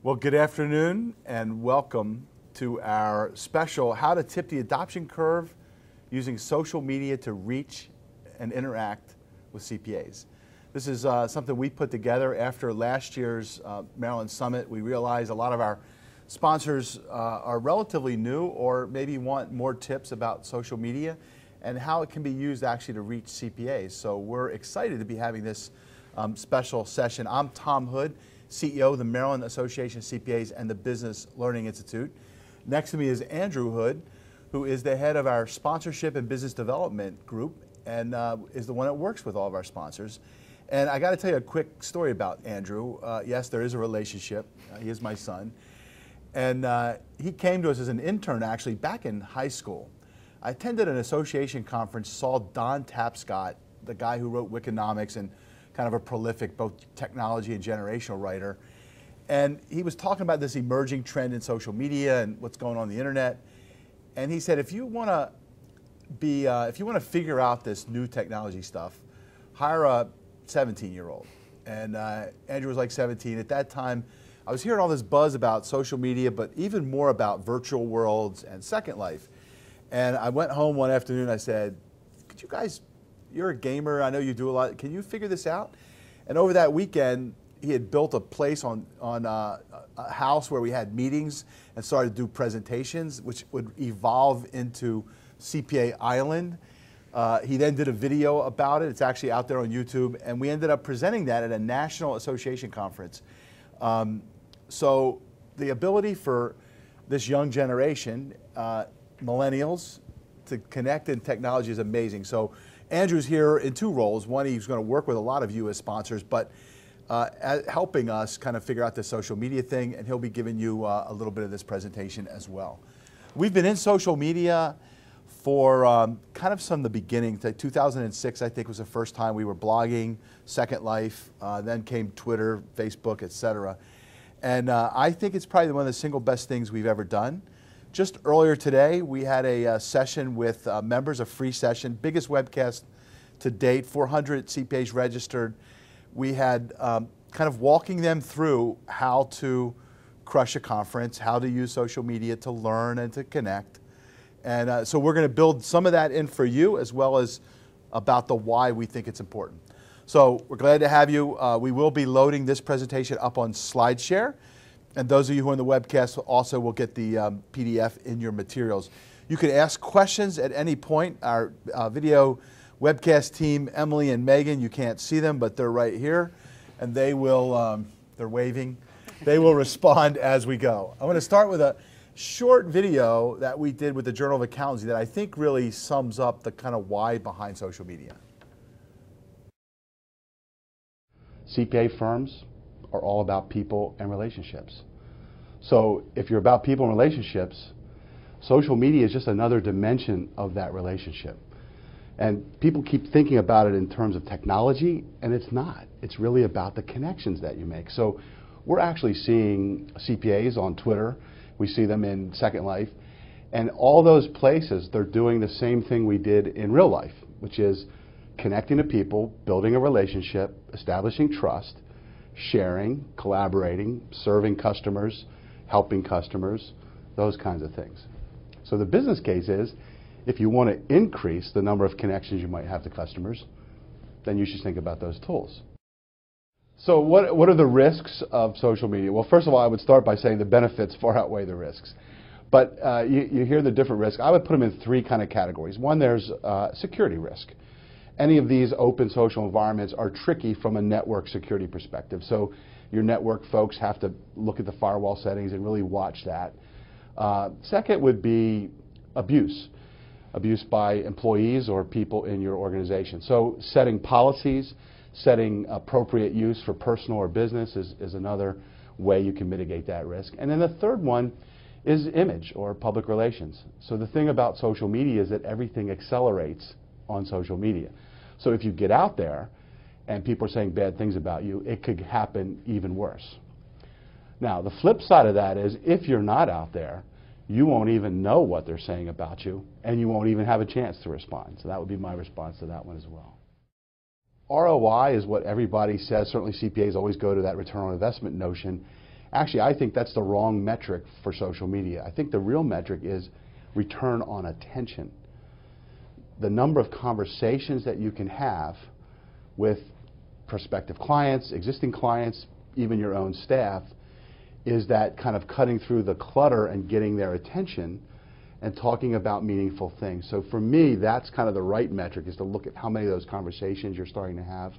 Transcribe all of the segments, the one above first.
Well, good afternoon and welcome to our special How to Tip the Adoption Curve Using Social Media to Reach and Interact with CPAs. This is something we put together after last year's Maryland Summit. We realized a lot of our sponsors are relatively new or maybe want more tips about social media and how it can be used actually to reach CPAs. So we're excited to be having this special session. I'm Tom Hood, CEO of the Maryland Association of CPAs and the Business Learning Institute. Next to me is Andrew Hood, who is the head of our sponsorship and business development group and is the one that works with all of our sponsors. And I got to tell you a quick story about Andrew. Yes, there is a relationship. He is my son. And he came to us as an intern actually back in high school. I attended an association conference, saw Don Tapscott, the guy who wrote Wikinomics and kind of a prolific both technology and generational writer. And he was talking about this emerging trend in social media and what's going on the internet. And he said, if you want to figure out this new technology stuff, hire a 17-year-old. And Andrew was like 17. At that time, I was hearing all this buzz about social media, but even more about virtual worlds and Second Life. And I went home one afternoon, I said, could you guys, you're a gamer, I know you do a lot, can you figure this out? And over that weekend, he had built a place on a house where we had meetings and started to do presentations, which would evolve into CPA Island. He then did a video about it. It's actually out there on YouTube. And we ended up presenting that at a national association conference. So the ability for this young generation, millennials, to connect in technology is amazing. So Andrew's here in two roles. One, he's going to work with a lot of you as sponsors, but helping us kind of figure out the social media thing, and he'll be giving you a little bit of this presentation as well. We've been in social media for kind of from the beginning. 2006, I think, was the first time we were blogging, Second Life, then came Twitter, Facebook, etc. And I think it's probably one of the single best things we've ever done. Just earlier today, we had a session with members, a free session, biggest webcast to date, 400 CPAs registered. We had kind of walking them through how to crush a conference, how to use social media to learn and to connect. And so we're going to build some of that in for you, as well as about the why we think it's important. So we're glad to have you. We will be loading this presentation up on SlideShare. And those of you who are on the webcast also will get the PDF in your materials. You can ask questions at any point. Our video webcast team, Emily and Megan, you can't see them, but they're right here. And they will, they're waving. They will respond as we go. I'm going to start with a short video that we did with the Journal of Accountancy that I think really sums up the kind of why behind social media. CPA firms are all about people and relationships. So if you're about people and relationships, social media is just another dimension of that relationship. And people keep thinking about it in terms of technology, and it's not. It's really about the connections that you make. So we're actually seeing CPAs on Twitter. We see them in Second Life. And all those places, they're doing the same thing we did in real life, which is connecting to people, building a relationship, establishing trust, sharing, collaborating, serving customers, helping customers, those kinds of things. So the business case is, if you want to increase the number of connections you might have to customers, then you should think about those tools. So what are the risks of social media? Well, first of all, I would start by saying the benefits far outweigh the risks. But you hear the different risks. I would put them in three kind of categories. One, there's security risk. Any of these open social environments are tricky from a network security perspective. So your network folks have to look at the firewall settings and really watch that. Second would be abuse by employees or people in your organization. So setting policies, setting appropriate use for personal or business is another way you can mitigate that risk. And then the third one is image or public relations. So the thing about social media is that everything accelerates on social media. So if you get out there and people are saying bad things about you, it could happen even worse. Now, the flip side of that is if you're not out there, you won't even know what they're saying about you, and you won't even have a chance to respond. So that would be my response to that one as well. ROI is what everybody says. Certainly CPAs always go to that return on investment notion. Actually, I think that's the wrong metric for social media. I think the real metric is return on attention. The number of conversations that you can have with prospective clients, existing clients, even your own staff, is that kind of cutting through the clutter and getting their attention and talking about meaningful things. So for me, that's kind of the right metric, is to look at how many of those conversations you're starting to have.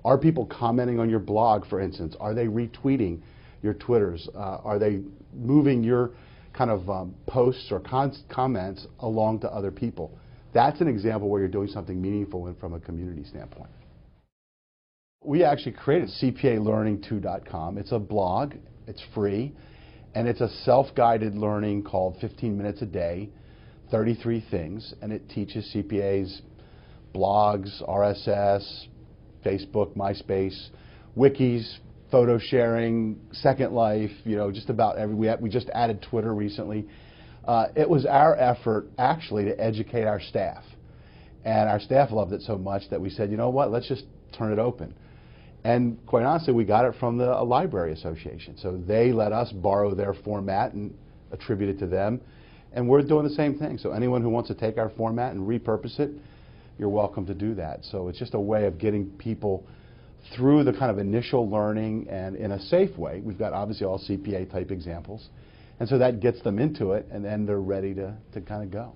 Are people commenting on your blog, for instance? Are they retweeting your Twitters? Are they moving your kind of posts or comments along to other people? That's an example where you're doing something meaningful from a community standpoint. We actually created CPAlearning2.com. It's a blog, it's free, and it's a self-guided learning called 15 Minutes a Day, 33 Things, and it teaches CPAs blogs, RSS, Facebook, MySpace, wikis, photo sharing, Second Life, just about we just added Twitter recently. It was our effort actually to educate our staff. And our staff loved it so much that we said, you know what, let's just turn it open. And quite honestly, we got it from the Library Association. So they let us borrow their format and attribute it to them. And we're doing the same thing. So anyone who wants to take our format and repurpose it, you're welcome to do that. So it's just a way of getting people through the kind of initial learning and in a safe way. We've got obviously all CPA type examples. And so that gets them into it, and then they're ready to kind of go.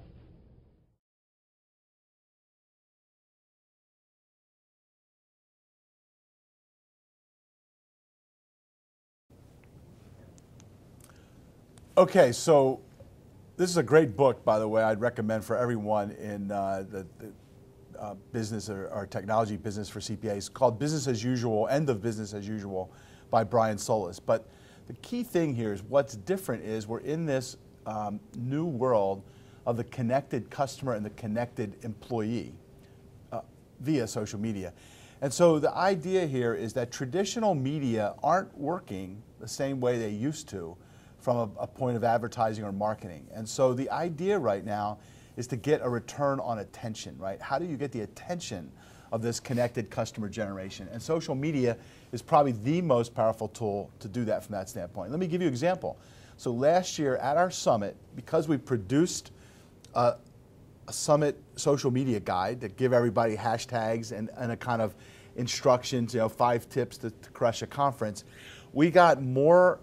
Okay, so this is a great book, by the way. I'd recommend for everyone in the business or technology business for CPAs, called Business as Usual, End of Business as Usual by Brian Solis. But the key thing here is what's different is we're in this new world of the connected customer and the connected employee via social media. And so the idea here is that traditional media aren't working the same way they used to from a point of advertising or marketing. And so the idea right now is to get a return on attention, right? How do you get the attention of this connected customer generation? And social media is probably the most powerful tool to do that from that standpoint. Let me give you an example. So last year at our summit, because we produced a summit social media guide that give everybody hashtags and a kind of instructions, 5 tips to crush a conference, we got more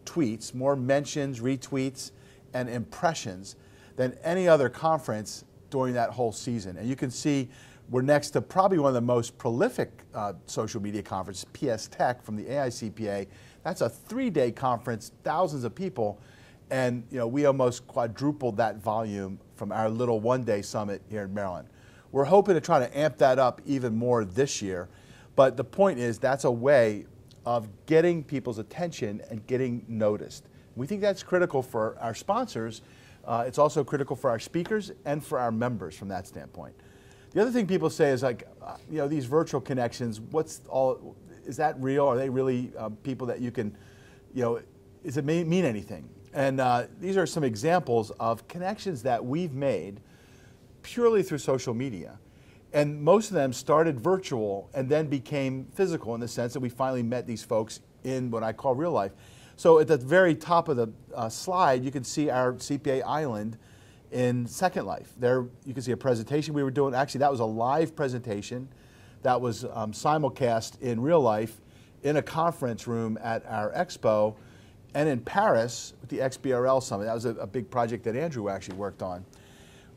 tweets, more mentions, retweets, and impressions than any other conference during that whole season. And you can see we're next to probably one of the most prolific social media conferences, PS Tech from the AICPA. That's a 3-day conference, thousands of people, and we almost quadrupled that volume from our little 1-day summit here in Maryland. We're hoping to try to amp that up even more this year, but the point is that's a way of getting people's attention and getting noticed. We think that's critical for our sponsors. It's also critical for our speakers and for our members from that standpoint. The other thing people say is like, these virtual connections, is that real? Are they really people that you can, does it mean anything? And these are some examples of connections that we've made purely through social media. And most of them started virtual and then became physical in the sense that we finally met these folks in what I call real life. So at the very top of the slide, you can see our CPA Island in Second Life. There you can see a presentation we were doing. Actually, that was a live presentation that was simulcast in real life in a conference room at our expo, and in Paris with the XBRL Summit. That was a big project that Andrew actually worked on.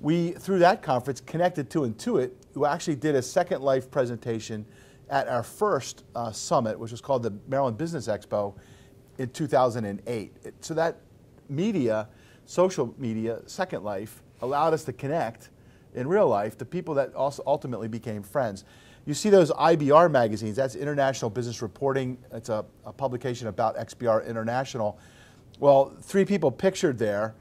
We, through that conference, connected to Intuit, who actually did a Second Life presentation at our first summit, which was called the Maryland Business Expo in 2008. So that media, social media, Second Life, allowed us to connect in real life to people that also ultimately became friends. You see those IBR magazines, that's International Business Reporting. It's a publication about XBR International. Well, 3 people pictured there.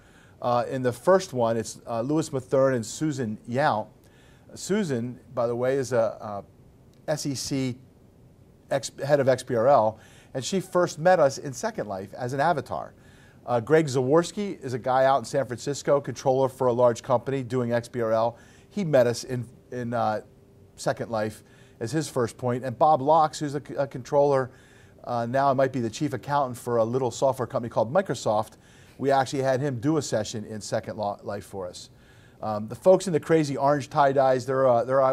In the first one, it's Louis Mathern and Susan Yount. Susan, by the way, is a SEC head of XBRL, and she first met us in Second Life as an avatar. Greg Zaworski is a guy out in San Francisco, controller for a large company doing XBRL. He met us in Second Life as his first point. And Bob Locks, who's a controller now I might be the chief accountant for a little software company called Microsoft. We actually had him do a session in Second Life for us. The folks in the crazy orange tie-dyes, they're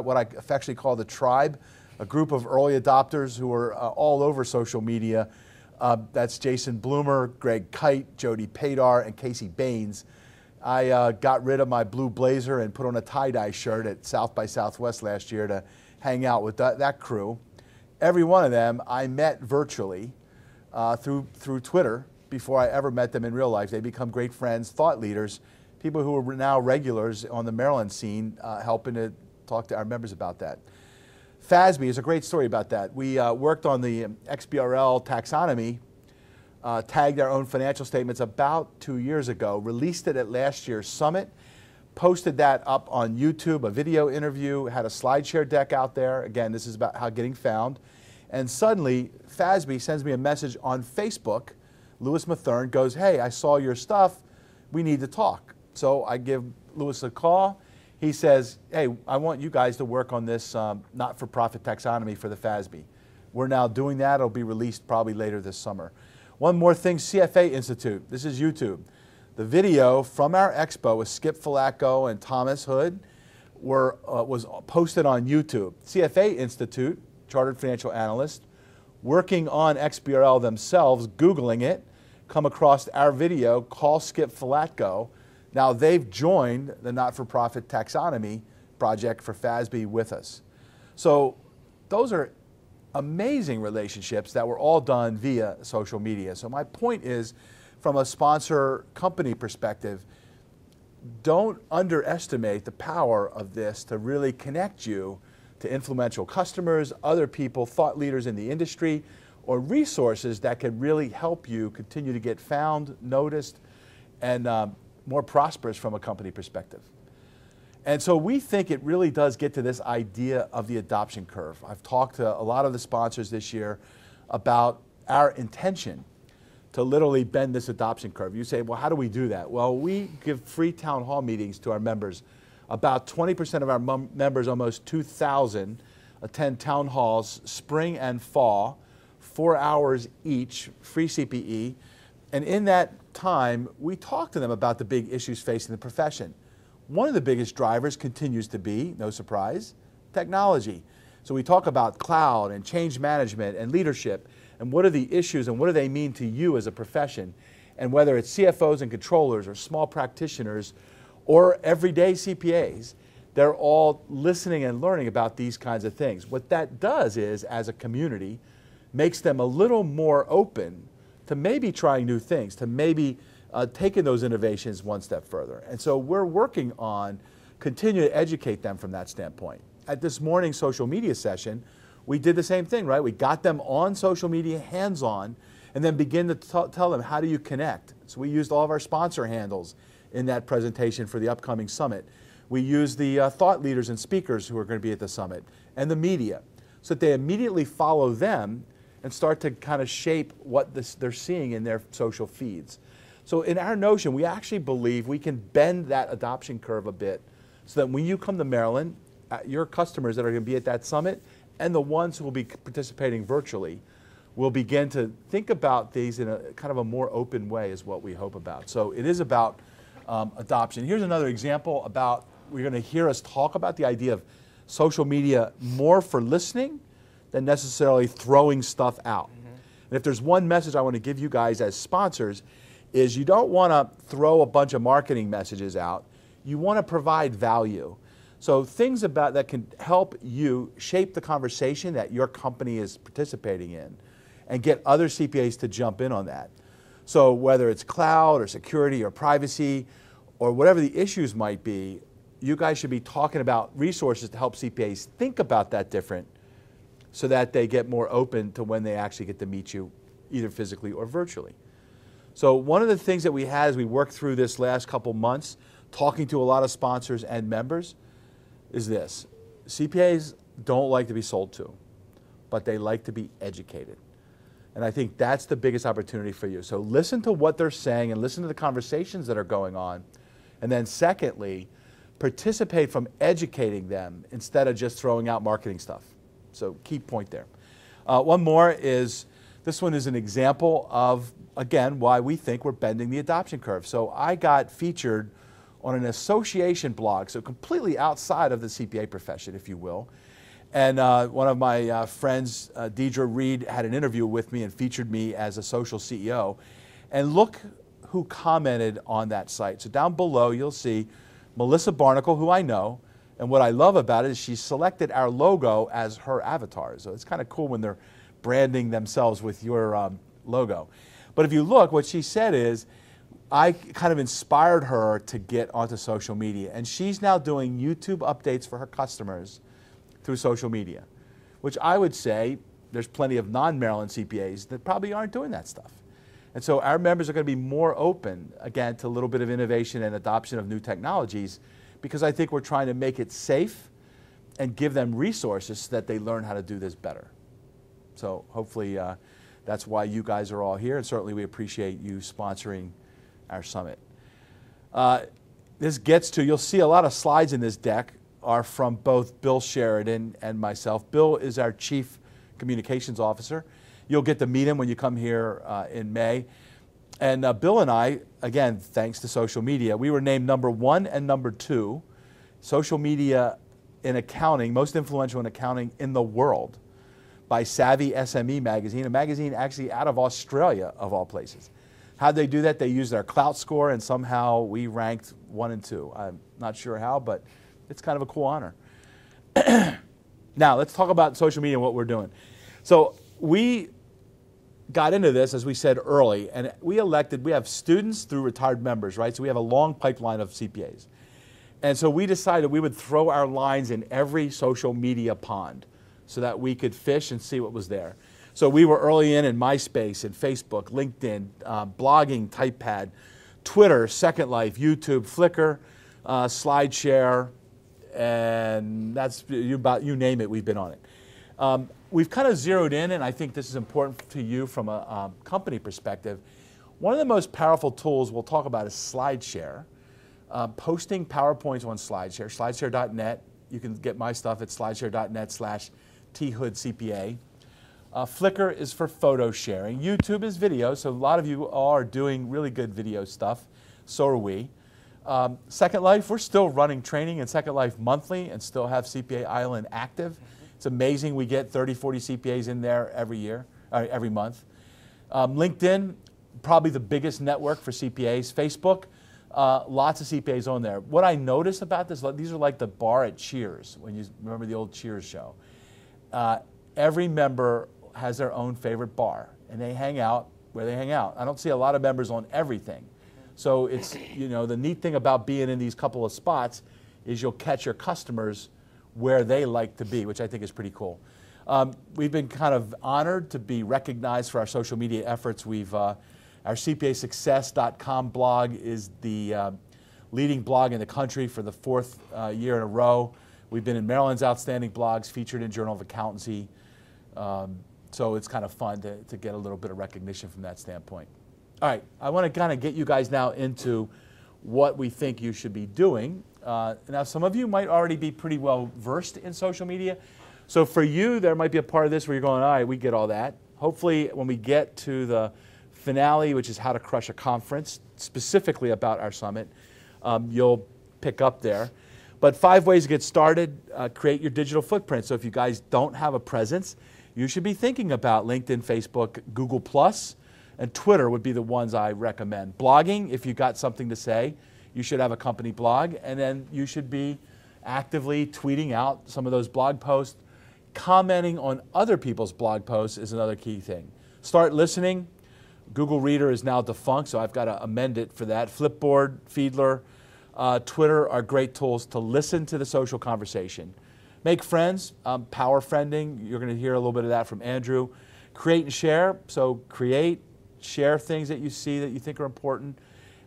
what I affectionately call the tribe, a group of early adopters who are all over social media. That's Jason Bloomer, Greg Kite, Jody Padar, and Casey Baines. I got rid of my blue blazer and put on a tie-dye shirt at South by Southwest last year to hang out with that crew. Every one of them I met virtually through Twitter before I ever met them in real life. They become great friends, thought leaders, people who are now regulars on the Maryland scene, helping to talk to our members about that. FASB is a great story about that. We worked on the XBRL taxonomy, tagged our own financial statements about 2 years ago, released it at last year's summit, posted that up on YouTube, a video interview, had a SlideShare deck out there. Again, this is about how getting found. And suddenly, FASB sends me a message on Facebook. Louis Mathern goes, hey, I saw your stuff. We need to talk. So I give Louis a call. He says, hey, I want you guys to work on this not-for-profit taxonomy for the FASB. We're now doing that. It'll be released probably later this summer. One more thing, CFA Institute. This is YouTube. The video from our expo with Skip Falatko and Thomas Hood was posted on YouTube. CFA Institute, Chartered Financial Analyst, working on XBRL themselves, Googling it, come across our video, call Skip Falatko. Now they've joined the not-for-profit taxonomy project for FASB with us. So those are amazing relationships that were all done via social media. So my point is, from a sponsor company perspective, don't underestimate the power of this to really connect you to influential customers, other people, thought leaders in the industry, or resources that can really help you continue to get found, noticed, and more prosperous from a company perspective. And so we think it really does get to this idea of the adoption curve. I've talked to a lot of the sponsors this year about our intention to literally bend this adoption curve. You say, well, how do we do that? Well, we give free town hall meetings to our members. About 20% of our members, almost 2,000, attend town halls spring and fall, 4 hours each, free CPE. And in that time, we talk to them about the big issues facing the profession. One of the biggest drivers continues to be, no surprise, technology. So we talk about cloud and change management and leadership, and what are the issues and what do they mean to you as a profession? And whether it's CFOs and controllers or small practitioners or everyday CPAs, they're all listening and learning about these kinds of things. What that does is, as a community, makes them a little more open to maybe trying new things, to maybe taking those innovations one step further. And so we're working on continuing to educate them from that standpoint. At this morning's social media session, we did the same thing, right? We got them on social media, hands-on, and then begin to tell them, how do you connect? So we used all of our sponsor handles in that presentation for the upcoming summit. We used the thought leaders and speakers who are going to be at the summit, and the media, so that they immediately follow them and start to kind of shape what they're seeing in their social feeds. So in our notion, we actually believe we can bend that adoption curve a bit so that when you come to Maryland, your customers that are going to be at that summit and the ones who will be participating virtually will begin to think about these in a kind of a more open way is what we hope about. So it is about adoption. Here's another example about, we're going to hear us talk about the idea of social media more for listening than necessarily throwing stuff out. And if there's one message I want to give you guys as sponsors, is you don't want to throw a bunch of marketing messages out. You want to provide value. So things about that can help you shape the conversation that your company is participating in and get other CPAs to jump in on that. So whether it's cloud or security or privacy or whatever the issues might be, you guys should be talking about resources to help CPAs think about that different so that they get more open to when they actually get to meet you, either physically or virtually. So one of the things that we had as we worked through this last couple months, talking to a lot of sponsors and members, is this. CPAs don't like to be sold to, but they like to be educated. And I think that's the biggest opportunity for you. So listen to what they're saying and listen to the conversations that are going on. And then secondly, participate from educating them instead of just throwing out marketing stuff. So key point there. One more is This one is an example of, again, why we think we're bending the adoption curve. So I got featured on an association blog, so completely outside of the CPA profession, if you will. And one of my friends, Deidre Reed, had an interview with me and featured me as a social CEO. And look who commented on that site. So down below, you'll see Melissa Barnacle, who I know. And what I love about it is she selected our logo as her avatar. So it's kind of cool when they're branding themselves with your logo. But if you look, what she said is, I kind of inspired her to get onto social media. And she's now doing YouTube updates for her customers through social media, which I would say there's plenty of non-Maryland CPAs that probably aren't doing that stuff. And so our members are going to be more open, again, to a little bit of innovation and adoption of new technologies, because I think we're trying to make it safe and give them resources so that they learn how to do this better. So hopefully that's why you guys are all here, and certainly we appreciate you sponsoring our summit. This gets to, you'll see a lot of slides in this deck are from both Bill Sheridan and myself. Bill is our Chief Communications Officer. You'll get to meet him when you come here in May. And Bill and I, again, thanks to social media, we were named #1 and #2 social media in accounting, most influential in accounting in the world by Savvy SME magazine, a magazine actually out of Australia, of all places. How'd they do that? They used our clout score, and somehow we ranked 1 and 2. I'm not sure how, but it's kind of a cool honor. Now, let's talk about social media and what we're doing. So we got into this, as we said early, and we have students through retired members, right? So we have a long pipeline of CPAs. And so we decided we would throw our lines in every social media pond so that we could fish and see what was there. So we were early in MySpace and Facebook, LinkedIn, blogging, TypePad, Twitter, Second Life, YouTube, Flickr, SlideShare, and that's you name it, we've been on it. We've kind of zeroed in, and I think this is important to you from a company perspective. One of the most powerful tools we'll talk about is SlideShare. Posting PowerPoints on SlideShare, slideshare.net. You can get my stuff at slideshare.net/thoodcpa. Flickr is for photo sharing. YouTube is video, so a lot of you are doing really good video stuff. So are we. Second Life, we're still running training in Second Life monthly and still have CPA Island active. It's amazing we get 30, 40 CPAs in there every month. LinkedIn, probably the biggest network for CPAs. Facebook, lots of CPAs on there. What I noticed about this, these are like the bar at Cheers, when you remember the old Cheers show. Every member has their own favorite bar, and they hang out where they hang out. I don't see a lot of members on everything. So it's, the neat thing about being in these couple of spots is you'll catch your customers where they like to be, which I think is pretty cool. We've been kind of honored to be recognized for our social media efforts. Our CPAsuccess.com blog is the leading blog in the country for the 4th year in a row. We've been in Maryland's Outstanding Blogs, featured in Journal of Accountancy. So it's kind of fun to get a little bit of recognition from that standpoint. All right, I want to kind of get you guys now into what we think you should be doing. Now, some of you might already be pretty well versed in social media. So for you, there might be a part of this where you're going, all right, we get all that. Hopefully, when we get to the finale, which is how to crush a conference, specifically about our summit, you'll pick up there. But 5 ways to get started: create your digital footprint. So if you guys don't have a presence, you should be thinking about LinkedIn, Facebook, Google+, and Twitter would be the ones I recommend. Blogging, if you've got something to say, you should have a company blog, and then you should be actively tweeting out some of those blog posts. Commenting on other people's blog posts is another key thing. Start listening. Google Reader is now defunct, so I've got to amend it for that. Flipboard, Feedler, Twitter are great tools to listen to the social conversation. Make friends, power friending. You're going to hear a little bit of that from Andrew. Create and share. So create, share things that you see that you think are important,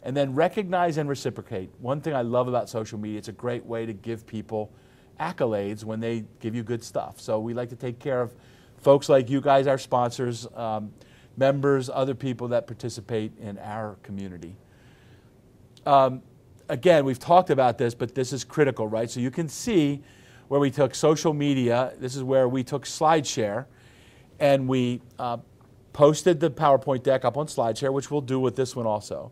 and then recognize and reciprocate. One thing I love about social media, it's a great way to give people accolades when they give you good stuff. So we like to take care of folks like you guys, our sponsors, members, other people that participate in our community. Again, we've talked about this, but this is critical, right? So you can see where we took social media. This is where we took SlideShare, and we posted the PowerPoint deck up on SlideShare, which we'll do with this one also.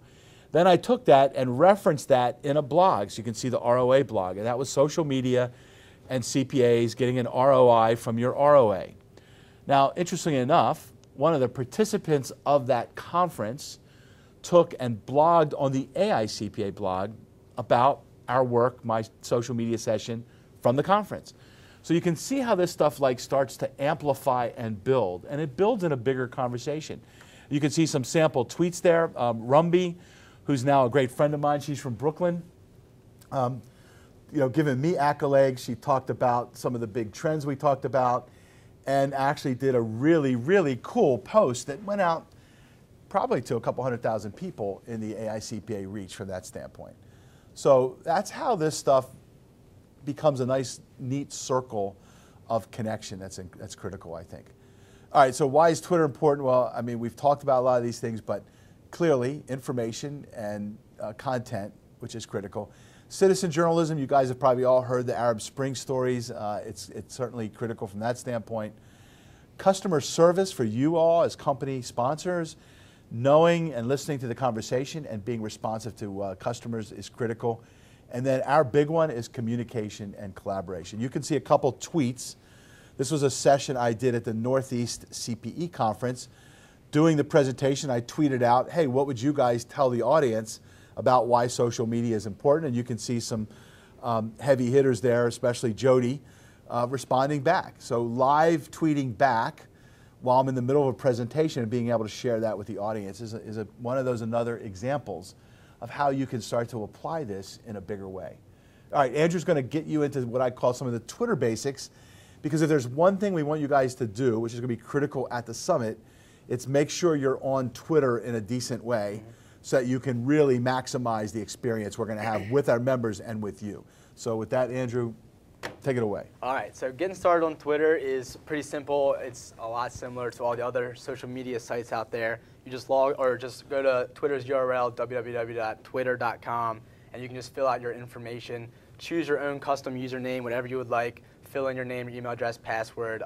Then I took that and referenced that in a blog. So you can see the ROA blog. And that was social media and CPAs getting an ROI from your ROA. Now, interestingly enough, one of the participants of that conference took and blogged on the AICPA blog about our work, my social media session from the conference. So you can see how this stuff like starts to amplify and build, and it builds in a bigger conversation. You can see some sample tweets there. Rumby, who's now a great friend of mine, she's from Brooklyn, giving me accolades. She talked about some of the big trends we talked about, and actually did a really, really cool post that went out probably to a couple 100,000 people in the AICPA reach from that standpoint. So that's how this stuff becomes a nice, neat circle of connection that's critical, I think. All right, so why is Twitter important? Well, I mean, we've talked about a lot of these things, but clearly information and content, which is critical. Citizen journalism, you guys have probably all heard the Arab Spring stories. It's certainly critical from that standpoint. Customer service for you all as company sponsors, knowing and listening to the conversation and being responsive to customers is critical. And then our big one is communication and collaboration. You can see a couple tweets. This was a session I did at the Northeast CPE conference. Doing the presentation, I tweeted out, hey, what would you guys tell the audience about why social media is important? And you can see some heavy hitters there, especially Jody, responding back. So live tweeting back while I'm in the middle of a presentation and being able to share that with the audience is one of those another examples of how you can start to apply this in a bigger way. All right, Andrew's going to get you into what I call some of the Twitter basics, because if there's one thing we want you guys to do, which is going to be critical at the summit, it's make sure you're on Twitter in a decent way so that you can really maximize the experience we're going to have with our members and with you. So with that, Andrew, take it away. All right, so getting started on Twitter is pretty simple. It's a lot similar to all the other social media sites out there. You just log or just go to Twitter's URL, www.twitter.com, and you can just fill out your information. Choose your own custom username, whatever you would like. Fill in your name, your email address, password,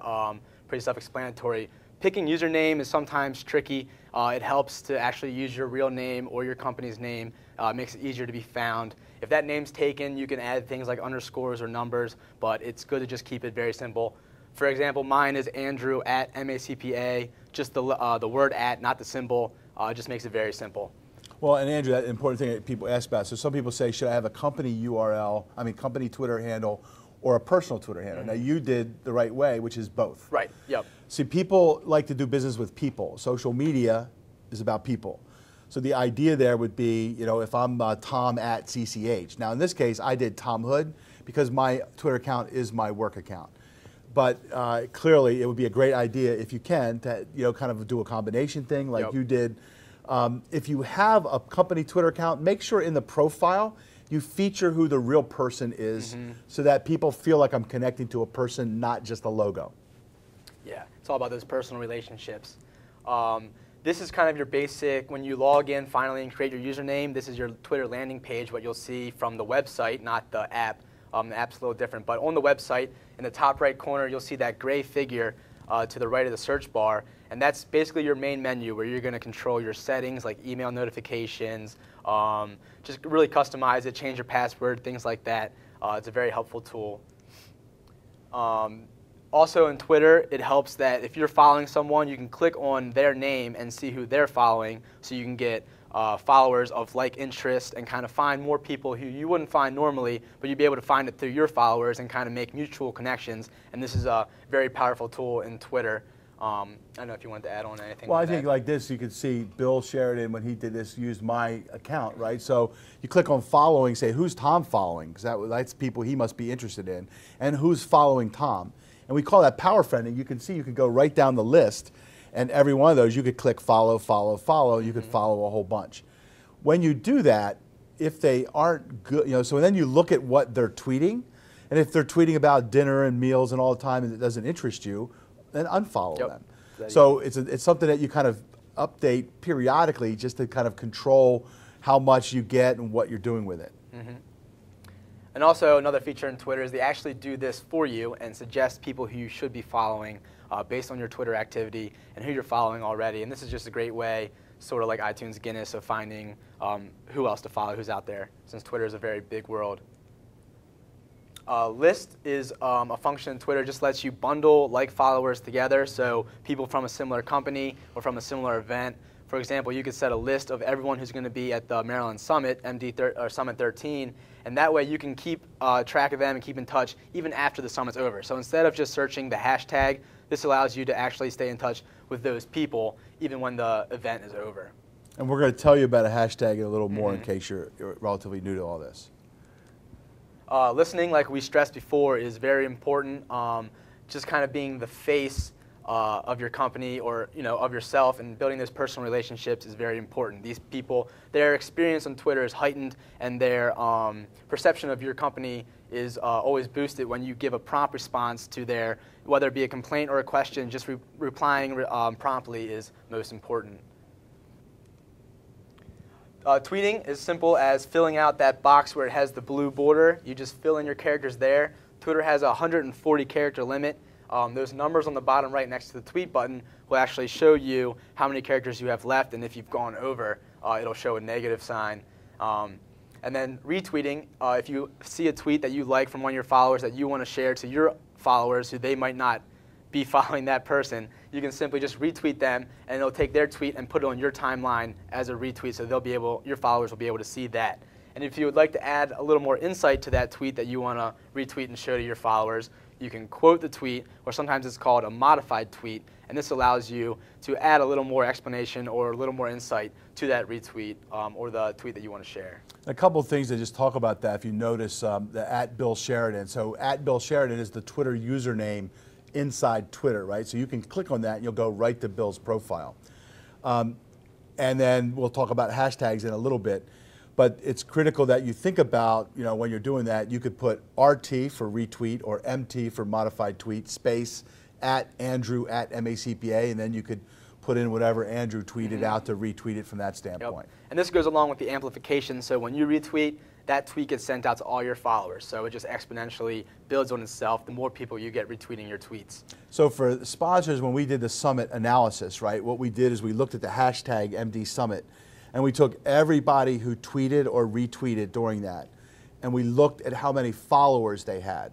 pretty self-explanatory. Picking username is sometimes tricky. It helps to actually use your real name or your company's name. Makes it easier to be found. If that name's taken, you can add things like underscores or numbers, but it's good to just keep it very simple. For example, mine is Andrew at MACPA, just the word at, not the symbol. Just makes it very simple. Well, and Andrew, that important thing that people ask about. So some people say, should I have a company URL, company Twitter handle, or a personal Twitter handle? Now you did the right way, which is both. Right, yep. See, people like to do business with people. Social media is about people. So the idea there would be, if I'm Tom at CCH. Now in this case, I did Tom Hood because my Twitter account is my work account. But clearly, it would be a great idea if you can to kind of do a combination thing like you did. If you have a company Twitter account, make sure in the profile you feature who the real person is so that people feel like I'm connecting to a person, not just a logo. Yeah, it's all about those personal relationships. This is kind of your basic, when you log in finally and create your username, this is your Twitter landing page, what you'll see from the website, not the app. The app's a little different, but on the website, in the top right corner, you'll see that gray figure to the right of the search bar, and that's basically your main menu where you're going to control your settings like email notifications, just really customize it, change your password, things like that. It's a very helpful tool. Also in Twitter, it helps that if you're following someone, you can click on their name and see who they're following, so you can get followers of like interest and kind of find more people who you wouldn't find normally, but you'd be able to find it through your followers and kind of make mutual connections. And this is a very powerful tool in Twitter. I don't know if you want to add on anything. Well, I think like this, you could see Bill Sheridan, when he did this, used my account, right? So you click on following, say, who's Tom following? Because that's people he must be interested in. And who's following Tom? And we call that power friend. And you can see, you can go right down the list. And every one of those, you could click follow, follow, follow. You could follow a whole bunch. When you do that, if they aren't good, so then you look at what they're tweeting. And if they're tweeting about dinner and meals and all the time and it doesn't interest you, then unfollow them. So it's something that you kind of update periodically just to kind of control how much you get and what you're doing with it. And also another feature in Twitter is they actually do this for you and suggest people who you should be following. based on your Twitter activity and who you're following already. And this is just a great way, sort of like iTunes Guinness, of finding who else to follow, who's out there, since Twitter is a very big world. List is a function in Twitter, just lets you bundle like followers together, so people from a similar company or from a similar event. For example, you could set a list of everyone who's going to be at the Maryland Summit, Summit 13, and that way you can keep track of them and keep in touch even after the summit's over. So instead of just searching the hashtag, this allows you to actually stay in touch with those people even when the event is over. And we're going to tell you about a hashtag a little more in case you're relatively new to all this. Listening, like we stressed before, is very important. Just kind of being the face of your company or of yourself, and building those personal relationships is very important. These people, their experience on Twitter is heightened, and their perception of your company is always boosted when you give a prompt response to their, whether it be a complaint or a question. Just replying promptly is most important. Tweeting is simple as filling out that box where it has the blue border. You just fill in your characters there. Twitter has a 140 character limit. Those numbers on the bottom right next to the tweet button will actually show you how many characters you have left, and if you've gone over, it'll show a negative sign. And then retweeting, if you see a tweet that you like from one of your followers that you want to share to your followers who they might not be following that person, you can simply just retweet them, and it'll take their tweet and put it on your timeline as a retweet, so they'll be able, your followers will be able to see that. And if you would like to add a little more insight to that tweet that you want to retweet and show to your followers, you can quote the tweet, or sometimes it's called a modified tweet, and this allows you to add a little more explanation or a little more insight to that retweet or the tweet that you want to share. A couple of things to just talk about that. If you notice the @BillSheridan. So @BillSheridan is the Twitter username inside Twitter, right? So you can click on that and you'll go right to Bill's profile. And then we'll talk about hashtags in a little bit. But it's critical that you think about, when you're doing that, you could put RT for retweet or MT for modified tweet, space, @Andrew @MACPA, and then you could put in whatever Andrew tweeted out to retweet it from that standpoint. Yep. And this goes along with the amplification. So when you retweet, that tweet gets sent out to all your followers. So it just exponentially builds on itself the more people you get retweeting your tweets. So for the sponsors, when we did the summit analysis, right, what we did is we looked at the hashtag MD Summit, and we took everybody who tweeted or retweeted during that, and we looked at how many followers they had.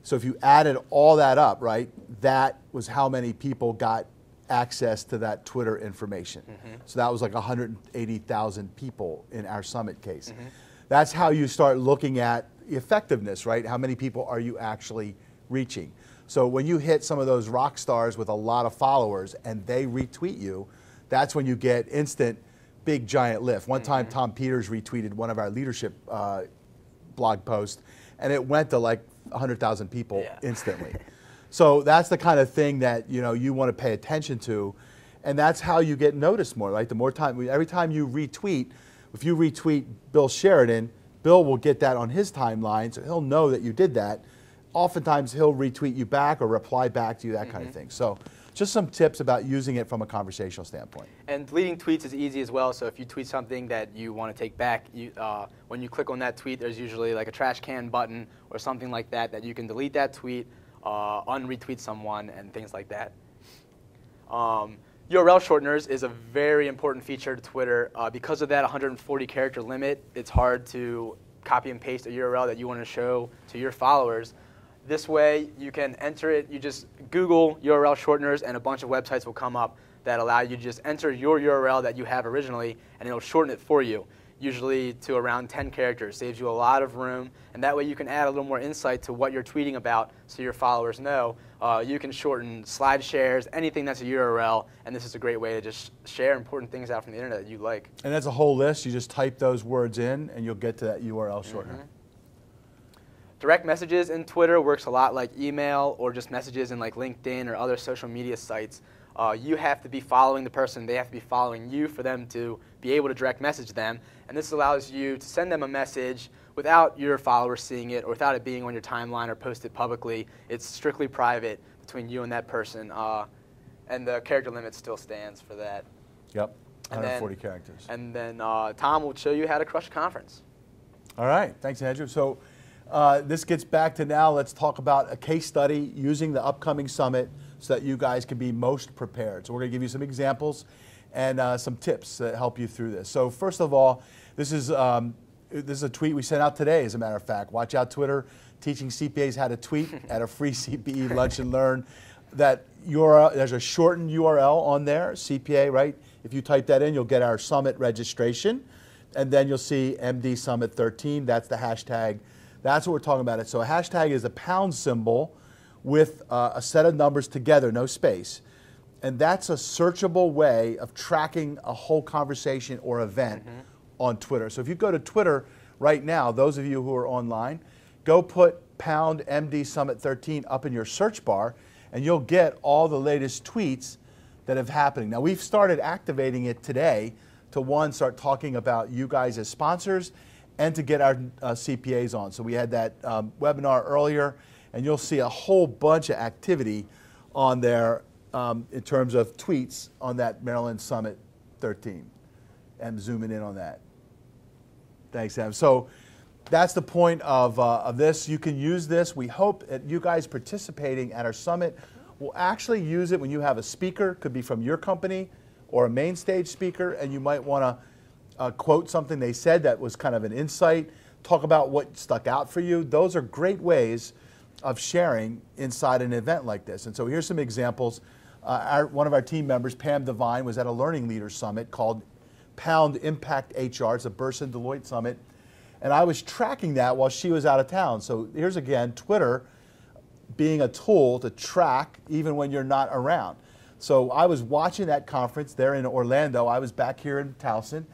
So if you added all that up, right, that was how many people got access to that Twitter information. So that was like 180,000 people in our summit case. That's how you start looking at effectiveness, right? How many people are you actually reaching? So when you hit some of those rock stars with a lot of followers and they retweet you, that's when you get instant big giant lift. One time Tom Peters retweeted one of our leadership blog posts, and it went to like 100,000 people instantly. So that's the kind of thing that you want to pay attention to, and that's how you get noticed more, right? The more time, every time you retweet, if you retweet Bill Sheridan, Bill will get that on his timeline, so he'll know that you did that. Oftentimes he'll retweet you back or reply back to you, that kind of thing. So just some tips about using it from a conversational standpoint. And deleting tweets is easy as well. So if you tweet something that you want to take back, when you click on that tweet, there's usually like a trash can button or something like that that you can delete that tweet, unretweet someone, and things like that. URL shorteners is a very important feature to Twitter. Because of that 140 character limit, it's hard to copy and paste a URL that you want to show to your followers. This way, you can enter it. You just Google URL shorteners, and a bunch of websites will come up that allow you to just enter your URL that you have originally, and it'll shorten it for you, usually to around 10 characters. Saves you a lot of room, and that way you can add a little more insight to what you're tweeting about so your followers know. You can shorten slide shares, anything that's a URL, and this is a great way to just share important things out from the internet that you like. And that's a whole list. You just type those words in, and you'll get to that URL shortener. Direct messages in Twitter works a lot like email or just messages in like LinkedIn or other social media sites. You have to be following the person. They have to be following you for them to be able to direct message them. And this allows you to send them a message without your followers seeing it or without it being on your timeline or posted publicly. It's strictly private between you and that person. And the character limit still stands for that. Yep, 140 characters. And then Tom will show you how to crush a conference. All right, thanks, Andrew. So this gets back to now, let's talk about a case study using the upcoming summit so that you guys can be most prepared. So we're going to give you some examples and some tips that help you through this. So first of all, this is a tweet we sent out today, as a matter of fact. Watch out Twitter, teaching CPAs how to tweet at a free CPE Lunch and Learn. That URL, there's a shortened URL on there, CPA, right? If you type that in, you'll get our summit registration, and then you'll see MD Summit 13. That's the hashtag. That's what we're talking about. So a hashtag is a pound symbol with a set of numbers together, no space. And that's a searchable way of tracking a whole conversation or event on Twitter. So if you go to Twitter right now, those of you who are online, go put pound MD Summit 13 up in your search bar, and you'll get all the latest tweets that have happening. Now we've started activating it today to, one, start talking about you guys as sponsors and to get our CPAs on. So we had that webinar earlier, and you'll see a whole bunch of activity on there in terms of tweets on that Maryland Summit 13. I'm zooming in on that. Thanks, Sam. So that's the point of this. You can use this. We hope that you guys participating at our summit will actually use it when you have a speaker, could be from your company or a main stage speaker, and you might want to quote something they said that was kind of an insight, talk about what stuck out for you. Those are great ways of sharing inside an event like this. And so here's some examples. One of our team members, Pam Devine, was at a Learning Leaders Summit called Pound Impact HR. It's a Burson Deloitte Summit. And I was tracking that while she was out of town. So here's again, Twitter being a tool to track even when you're not around. So I was watching that conference there in Orlando. I was back here in Towson.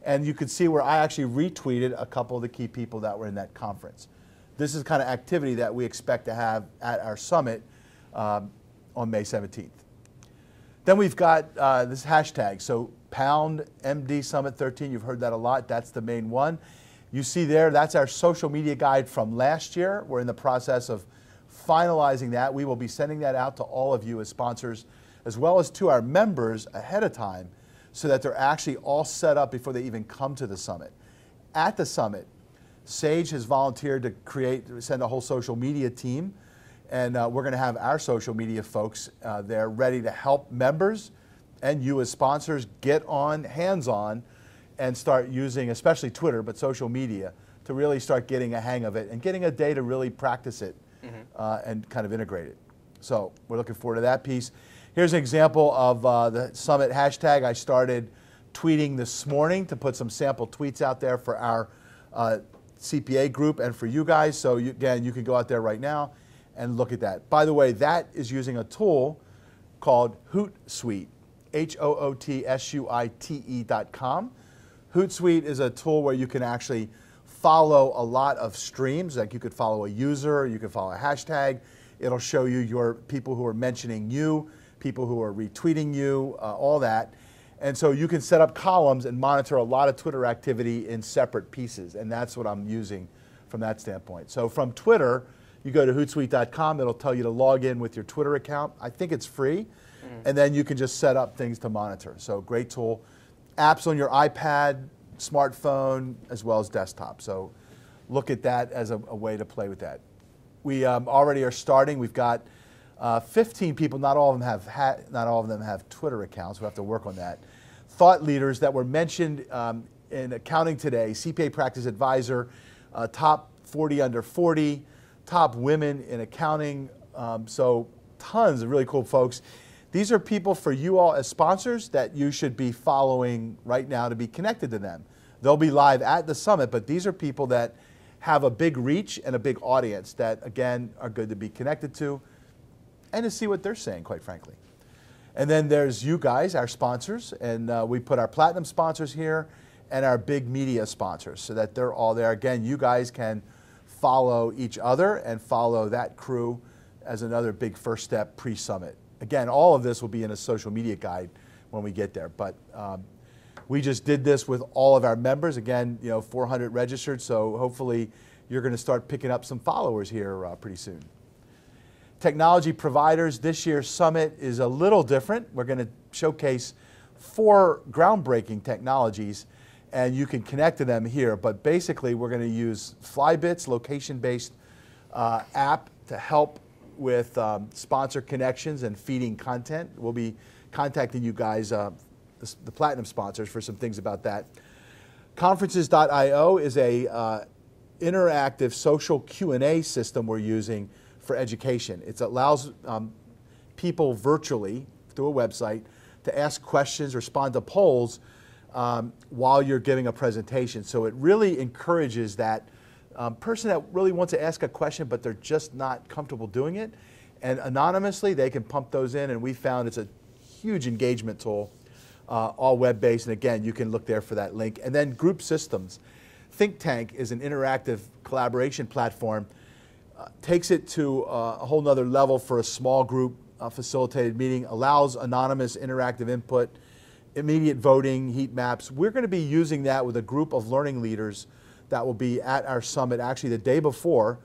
And you could see where I actually retweeted a couple of the key people that were in that conference. This is the kind of activity that we expect to have at our summit on May 17th. Then we've got this hashtag. So pound MD Summit 13, you've heard that a lot. That's the main one. You see there, that's our social media guide from last year. We're in the process of finalizing that. We will be sending that out to all of you as sponsors, as well as to our members ahead of time, so that they're actually all set up before they even come to the summit. At the summit, Sage has volunteered to send a whole social media team, and we're going to have our social media folks there ready to help members and you as sponsors get on, hands-on, and start using, especially Twitter, but social media, to really start getting a hang of it and getting a day to really practice it and kind of integrate it. So we're looking forward to that piece. Here's an example of the summit hashtag. I started tweeting this morning to put some sample tweets out there for our CPA group and for you guys. So again, you can go out there right now and look at that. By the way, that is using a tool called Hootsuite, HOOTSUITE.com. Hootsuite is a tool where you can actually follow a lot of streams. Like you could follow a user, you could follow a hashtag. It'll show you your people who are mentioning you, people who are retweeting you, all that. And so you can set up columns and monitor a lot of Twitter activity in separate pieces. And that's what I'm using from that standpoint. So from Twitter, you go to Hootsuite.com. It'll tell you to log in with your Twitter account. I think it's free. And then you can just set up things to monitor. So great tool. Apps on your iPad, smartphone, as well as desktop. So look at that as a way to play with that. We already are starting. We've got 15 people. Not all of them have Twitter accounts. We have to work on that. Thought leaders that were mentioned in accounting today: CPA Practice Advisor, top 40 under 40, top women in accounting. So tons of really cool folks. These are people for you all as sponsors that you should be following right now to be connected to them. They'll be live at the summit, but these are people that have a big reach and a big audience that, again, are good to be connected to and to see what they're saying, quite frankly. And then there's you guys, our sponsors, and we put our platinum sponsors here and our big media sponsors so that they're all there. Again, you guys can follow each other and follow that crew as another big first step pre-summit. Again, all of this will be in a social media guide when we get there. But we just did this with all of our members. Again, 400 registered, so hopefully you're going to start picking up some followers here pretty soon. Technology providers, this year's summit is a little different. We're going to showcase 4 groundbreaking technologies, and you can connect to them here. But basically, we're going to use Flybit's location-based app to help with sponsor connections and feeding content. We'll be contacting you guys, the platinum sponsors, for some things about that. Conferences.io is a interactive social Q&A system we're using for education. It allows people virtually through a website to ask questions, respond to polls while you're giving a presentation. So it really encourages that person that really wants to ask a question but they're just not comfortable doing it. And anonymously they can pump those in, and we found it's a huge engagement tool, all web-based. And again, you can look there for that link. And then Group Systems. Think Tank is an interactive collaboration platform. Takes it to a whole nother level for a small group facilitated meeting, allows anonymous interactive input, immediate voting, heat maps. We're going to be using that with a group of learning leaders that will be at our summit actually the day before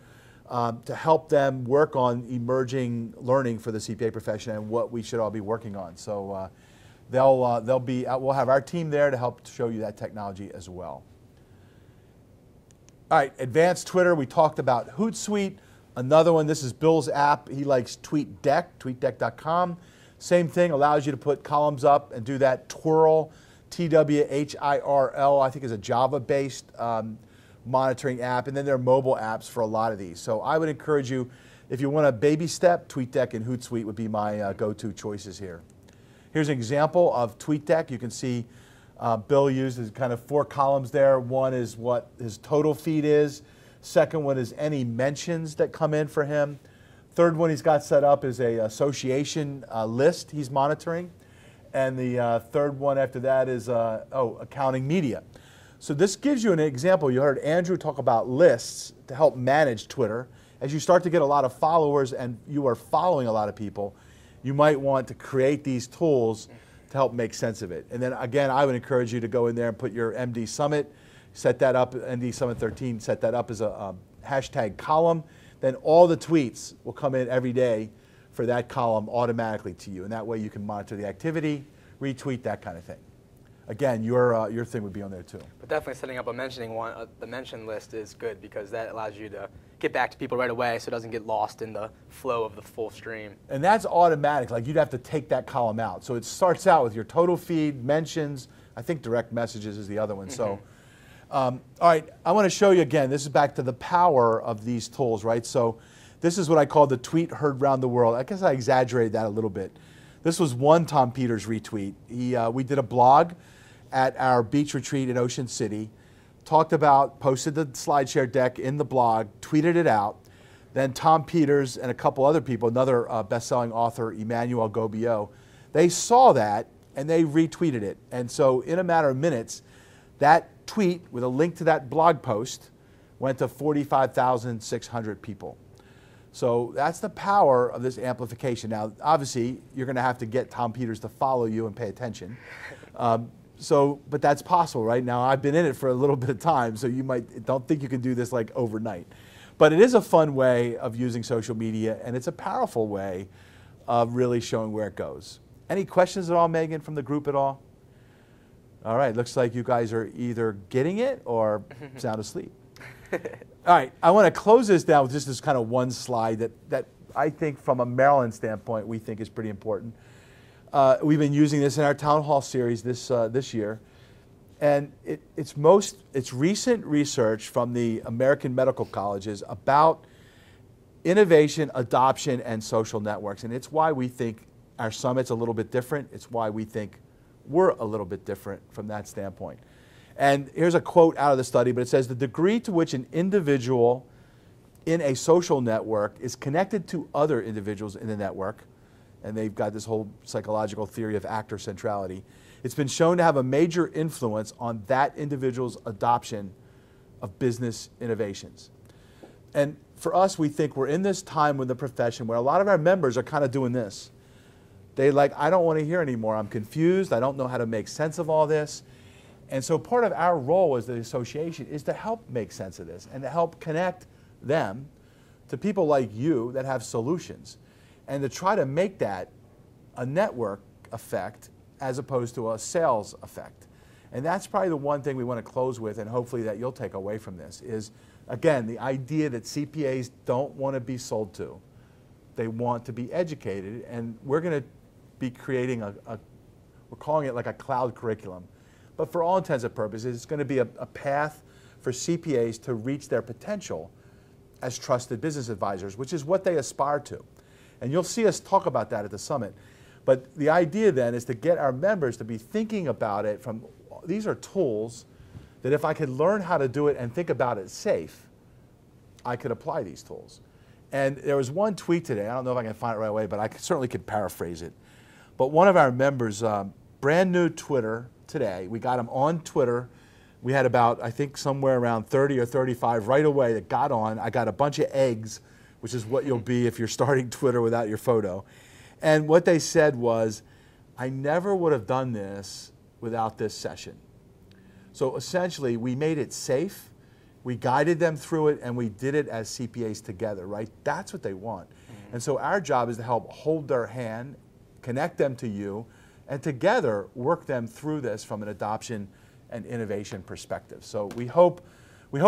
to help them work on emerging learning for the CPA profession and what we should all be working on. So we'll have our team there to help show you that technology as well. All right, advanced Twitter, we talked about Hootsuite. Another one, this is Bill's app. He likes TweetDeck, tweetdeck.com. Same thing, allows you to put columns up and do that. Twirl, Twhirl, I think is a Java-based monitoring app. And then there are mobile apps for a lot of these. So I would encourage you, if you want a baby step, TweetDeck and Hootsuite would be my go-to choices here. Here's an example of TweetDeck. You can see Bill uses kind of 4 columns there. One is what his total feed is. Second one is any mentions that come in for him. Third one he's got set up is a association list he's monitoring. And the third one after that is, accounting media. So this gives you an example. You heard Andrew talk about lists to help manage Twitter. As you start to get a lot of followers and you are following a lot of people, you might want to create these tools to help make sense of it. And then again, I would encourage you to go in there and put your MD Summit, set that up, MD Summit 13, set that up as a hashtag column. Then all the tweets will come in every day for that column automatically to you. And that way you can monitor the activity, retweet, that kind of thing. Again, your thing would be on there too. But definitely setting up a mentioning one, the mention list is good because that allows you to get back to people right away so it doesn't get lost in the flow of the full stream. And that's automatic, like you'd have to take that column out. So it starts out with your total feed, mentions, I think direct messages is the other one. So, all right, I want to show you again, this is back to the power of these tools, right? So this is what I call the tweet heard around the world. I guess I exaggerated that a little bit. This was one Tom Peters retweet. We did a blog at our beach retreat in Ocean City, posted the SlideShare deck in the blog, tweeted it out. Then Tom Peters and a couple other people, another best-selling author, Emmanuel Gobiot, they saw that and they retweeted it. And so in a matter of minutes, that tweet with a link to that blog post went to 45,600 people. So that's the power of this amplification. Now, obviously, you're going to have to get Tom Peters to follow you and pay attention. But that's possible, right? Now, I've been in it for a little bit of time, so you don't think you can do this like overnight. But it is a fun way of using social media, and it's a powerful way of really showing where it goes. Any questions at all, Megan, from the group at all? All right, looks like you guys are either getting it or sound asleep. All right, I want to close this down with just this kind of one slide that I think from a Maryland standpoint we think is pretty important. We've been using this in our town hall series this year, and it's recent research from the American medical colleges about innovation, adoption, and social networks, and it's why we think our summit's a little bit different. It's why we think we're a little bit different from that standpoint. And here's a quote out of the study, but it says, the degree to which an individual in a social network is connected to other individuals in the network, and they've got this whole psychological theory of actor centrality, it's been shown to have a major influence on that individual's adoption of business innovations. And for us, we think we're in this time with the profession where a lot of our members are kind of doing this. They I don't want to hear anymore. I'm confused. I don't know how to make sense of all this. And so part of our role as the association is to help make sense of this and to help connect them to people like you that have solutions and to try to make that a network effect as opposed to a sales effect. And that's probably the one thing we want to close with, and hopefully that you'll take away from this, is, again, the idea that CPAs don't want to be sold to. they want to be educated, and we're going to be creating we're calling it like a cloud curriculum. But for all intents and purposes, it's going to be a path for CPAs to reach their potential as trusted business advisors, which is what they aspire to. And you'll see us talk about that at the summit. But the idea then is to get our members to be thinking about it from, these are tools that if I could learn how to do it and think about it safe, I could apply these tools. And there was one tweet today, I don't know if I can find it right away, but I certainly could paraphrase it. But one of our members, brand new Twitter today, we got him on Twitter. We had about, I think, somewhere around 30 or 35 right away that got on. I got a bunch of eggs, which is what you'll be if you're starting Twitter without your photo. And what they said was, I never would have done this without this session. So essentially, we made it safe, we guided them through it, and we did it as CPAs together, right? That's what they want. Mm-hmm. And so our job is to help hold their hand, connect them to you, and together work them through this from an adoption and innovation perspective. So we hope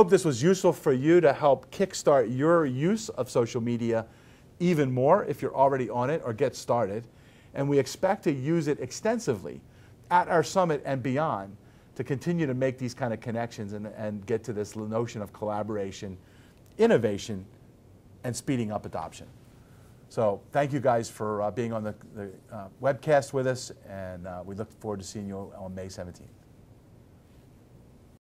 this was useful for you to help kickstart your use of social media even more if you're already on it or get started. And we expect to use it extensively at our summit and beyond to continue to make these kind of connections and get to this notion of collaboration, innovation, and speeding up adoption. So thank you guys for being on the webcast with us, and we look forward to seeing you on May 17th.